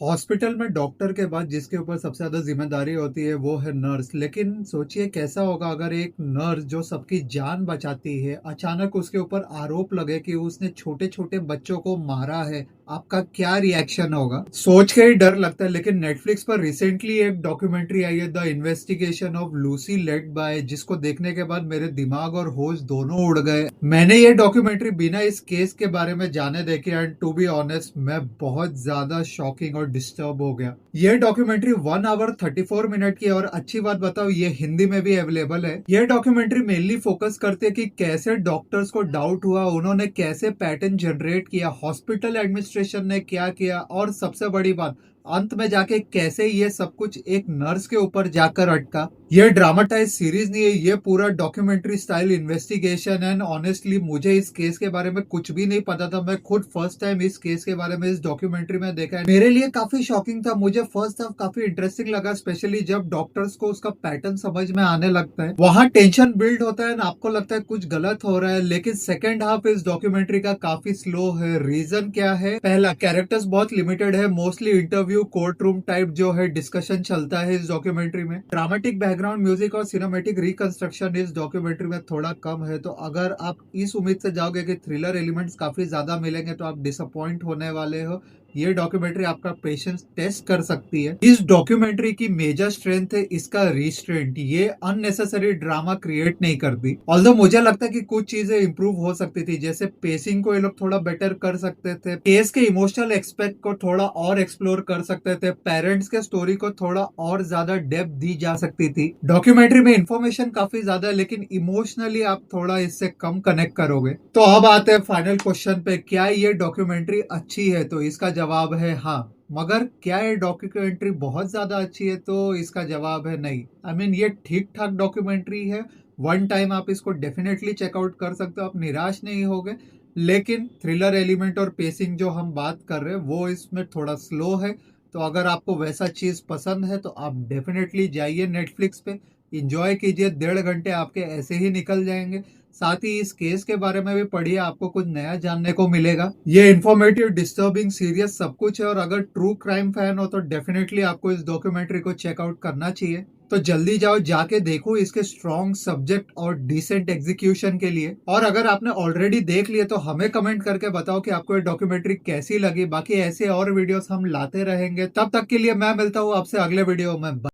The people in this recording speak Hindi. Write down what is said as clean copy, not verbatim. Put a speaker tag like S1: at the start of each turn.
S1: हॉस्पिटल में डॉक्टर के बाद जिसके ऊपर सबसे ज्यादा जिम्मेदारी होती है वो है नर्स। लेकिन सोचिए कैसा होगा अगर एक नर्स जो सबकी जान बचाती है अचानक उसके ऊपर आरोप लगे कि उसने छोटे छोटे बच्चों को मारा है। आपका क्या रिएक्शन होगा? सोच के ही डर लगता है। लेकिन नेटफ्लिक्स पर रिसेंटली एक डॉक्यूमेंट्री आई है, the investigation of Lucy led by, जिसको देखने के बाद मेरे दिमाग और होश दोनों उड़ गए। मैंने ये डॉक्यूमेंट्री बिना इस केस के बारे में जाने देखे एंड टू बी ऑनेस्ट मैं बहुत ज्यादा शॉकिंग और डिस्टर्ब हो गया। ये डॉक्यूमेंट्री 1 आवर 34 मिनट की है और अच्छी बात बताओ ये हिंदी में भी अवेलेबल है। ये डॉक्यूमेंट्री मेनली फोकस करते है कि कैसे डॉक्टर्स को डाउट हुआ, उन्होंने कैसे पैटर्न जनरेट किया, हॉस्पिटल एडमिनिस्ट्रेशन ने क्या किया और सबसे बड़ी बात अंत में जाके कैसे ये सब कुछ एक नर्स के ऊपर जाकर अटका। ये ड्रामाटाइज सीरीज नहीं है, ये पूरा documentary style investigation. And honestly मुझे इस केस के बारे में कुछ भी नहीं पता था। मैं खुद फर्स्ट टाइम इस केस के बारे में इस डॉक्यूमेंट्री में देखा है। मेरे लिए काफी शॉकिंग था। मुझे फर्स्ट हाफ काफी इंटरेस्टिंग लगा, स्पेशली जब डॉक्टर्स को उसका पैटर्न समझ में आने लगता है। वहां टेंशन बिल्ड होता है, आपको लगता है कुछ गलत हो रहा है। लेकिन सेकेंड हाफ इस डॉक्यूमेंट्री का काफी स्लो है। रीजन क्या है? पहला, कैरेक्टर्स बहुत लिमिटेड है, mostly interview court room type जो है डिस्कशन चलता है इस डॉक्यूमेंट्री में। ड्रामेटिक बैकग्राउंड म्यूजिक और सिनेमेटिक रिकंस्ट्रक्शन इस डॉक्यूमेंट्री में थोड़ा कम है। तो अगर आप इस उम्मीद से जाओगे कि थ्रिलर एलिमेंट्स काफी ज्यादा मिलेंगे तो आप डिसअपॉइंट होने वाले हो। ये डॉक्यूमेंट्री आपका पेशेंस टेस्ट कर सकती है। इस डॉक्यूमेंट्री की मेजर स्ट्रेंथ है इसका रिस्ट्रेंट। ये अननेसेसरी ड्रामा क्रिएट नहीं करती। ऑल्दो मुझे लगता है कि कुछ चीजें इंप्रूव हो सकती थी, जैसे पेसिंग को ये लोग थोड़ा बेटर कर सकते थे, केस के इमोशनल एक्सपेक्ट को थोड़ा और एक्सप्लोर कर सकते थे, पेरेंट्स के स्टोरी को थोड़ा और ज्यादा डेप्थ दी जा सकती थी। डॉक्यूमेंट्री में इंफॉर्मेशन काफी ज्यादा है लेकिन इमोशनली आप थोड़ा इससे कम कनेक्ट करोगे। तो अब आते हैं फाइनल क्वेश्चन पे, क्या ये डॉक्यूमेंट्री अच्छी है? तो इसका जवाब है हाँ। मगर क्या ये डॉक्यूमेंट्री बहुत ज्यादा अच्छी है? तो इसका जवाब है नहीं। आई मीन ये ठीक ठाक डॉक्यूमेंट्री है। वन टाइम आप इसको डेफिनेटली चेकआउट कर सकते हो, आप निराश नहीं होगे। लेकिन थ्रिलर एलिमेंट और पेसिंग जो हम बात कर रहे हैं वो इसमें थोड़ा स्लो है। तो अगर आपको वैसा चीज पसंद है तो आप डेफिनेटली जाइए नेटफ्लिक्स पे, इंजॉय कीजिए। 1.5 घंटे आपके ऐसे ही निकल जाएंगे। साथ ही इस केस के बारे में भी पढ़िए, आपको कुछ नया जानने को मिलेगा। ये इन्फॉर्मेटिव, डिस्टर्बिंग, सीरियस सब कुछ है और अगर ट्रू क्राइम फैन हो तो डेफिनेटली आपको इस डॉक्यूमेंट्री को चेकआउट करना चाहिए। तो जल्दी जाओ, जाके देखो इसके स्ट्रॉन्ग सब्जेक्ट और डिसेंट एग्जीक्यूशन के लिए। और अगर आपने ऑलरेडी देख लिया तो हमें कमेंट करके बताओ कि आपको ये डॉक्यूमेंट्री कैसी लगी। बाकी ऐसे और वीडियोस हम लाते रहेंगे। तब तक के लिए मैं मिलता हूँ आपसे अगले वीडियो में।